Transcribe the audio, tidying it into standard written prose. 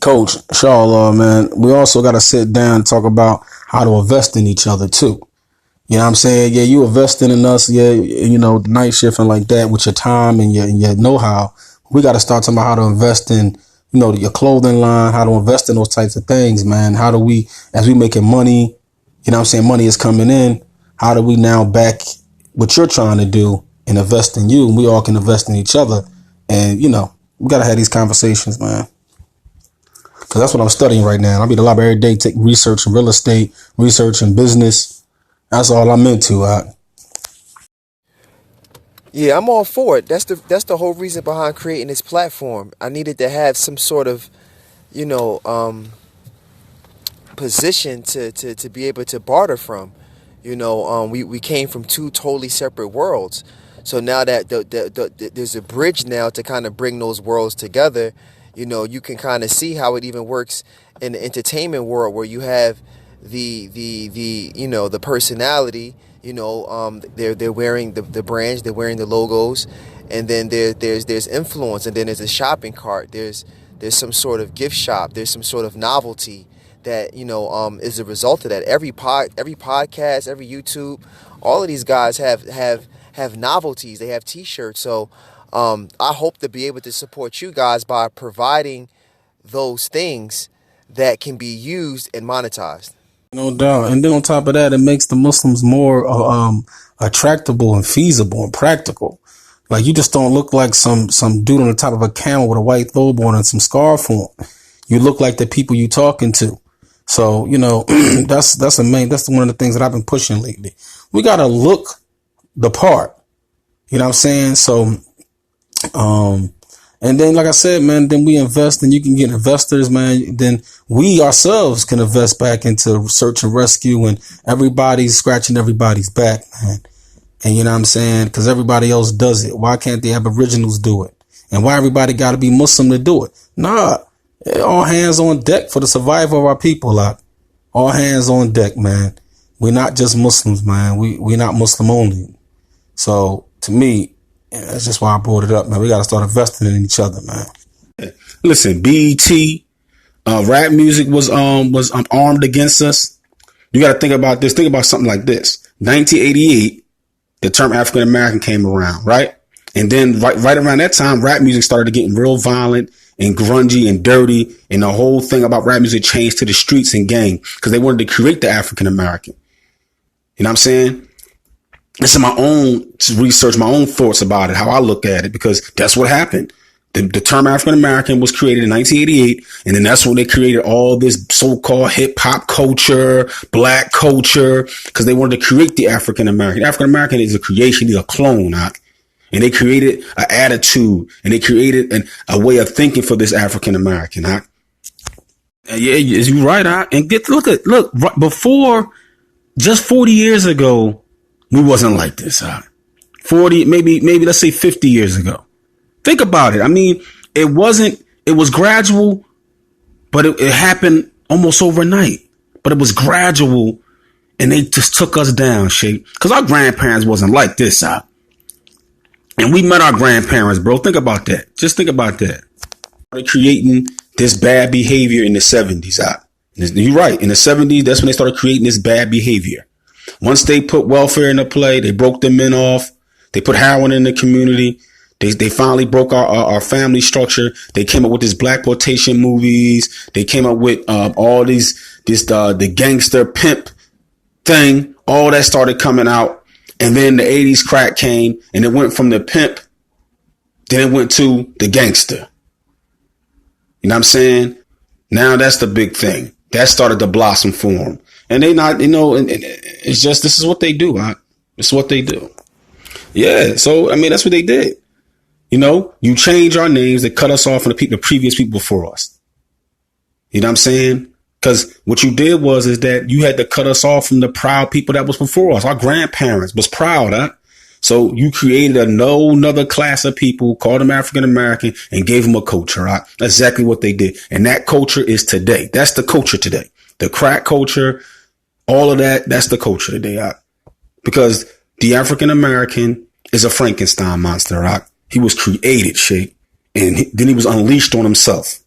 Coach, inshallah, man, we also got to sit down and talk about how to invest in each other too. You know what I'm saying? Yeah, you investing in us, yeah, the night shift and like that with your time and your know-how. We got to start talking about how to invest in, your clothing line, how to invest in those types of things, man. How do we, as we making money, money is coming in. How do we now back what you're trying to do and invest in you? And we all can invest in each other. And, we got to have these conversations, man. Because that's what I'm studying right now. I be at the library every day, take research in real estate, research in business. That's all I'm into. Yeah, I'm all for it. That's the whole reason behind creating this platform. I needed to have some sort of, you know, position to be able to barter from. We came from two totally separate worlds. So now that there's a bridge now to kind of bring those worlds together, you can kind of see how it even works in the entertainment world, where you have the personality. They're wearing the brands, they're wearing the logos, and then there's influence, and then there's a shopping cart. There's some sort of gift shop. There's some sort of novelty that is a result of that. Every podcast, every YouTube, all of these guys have novelties. They have T-shirts. So I hope to be able to support you guys by providing those things that can be used and monetized. No doubt. And then on top of that, it makes the Muslims more attractable and feasible and practical. Like, you just don't look like some dude on the top of a camel with a white thobe on and some scarf on. You look like the people you talking to. So, that's one of the things that I've been pushing lately. We got to look the part. You know what I'm saying? So, and then, like I said, man, then we invest, and you can get investors, man. Then we ourselves can invest back into search and rescue, and everybody's scratching everybody's back, man. And you know what I'm saying? Because everybody else does it. Why can't the Aboriginals do it? And why everybody got to be Muslim to do it? Nah, all hands on deck for the survival of our people, like. All hands on deck, man. We're not just Muslims, man. We're not Muslim only. So, to me, that's just why I brought it up, man. We got to start investing in each other, man. Listen, BET, rap music was armed against us. You got to think about this. Think about something like this. 1988, the term African American came around, right? And then right around that time, rap music started getting real violent and grungy and dirty. And the whole thing about rap music changed to the streets and gang, because they wanted to create the African American. You know what I'm saying? This is my own research, my own thoughts about it, how I look at it, because that's what happened. The term African American was created in 1988, and then that's when they created all this so-called hip hop culture, black culture, because they wanted to create the African American. African American is a creation, he's a clone, and they created an attitude, and they created a way of thinking for this African American. Yeah, you're right. And look, before, just 40 years ago, we wasn't like this. 40, maybe let's say 50 years ago. Think about it. I mean, it was gradual, but it happened almost overnight. But it was gradual, and they just took us down, shit. Because our grandparents wasn't like this, and we met our grandparents, bro. Think about that. Just think about that. They're creating this bad behavior in the 70s, You're right. In the 70s, that's when they started creating this bad behavior. Once they put welfare into play, they broke the men off. They put heroin in the community. They finally broke our family structure. They came up with this blaxploitation movies. They came up with all the gangster pimp thing. All that started coming out. And then the 80s crack came, and it went from the pimp, then it went to the gangster. You know what I'm saying? Now that's the big thing. That started to blossom for them. And they not, it's just, this is what they do. It's what they do. Yeah. So, I mean, that's what they did. You change our names. They cut us off from the previous people before us. You know what I'm saying? Because what you did is that you had to cut us off from the proud people that was before us. Our grandparents was proud, So you created another class of people, called them African American, and gave them a culture, That's exactly what they did. And that culture is today. That's the culture today. The crack culture, all of that, that's the culture today, Because the African American is a Frankenstein monster, He was created, shit. And then he was unleashed on himself.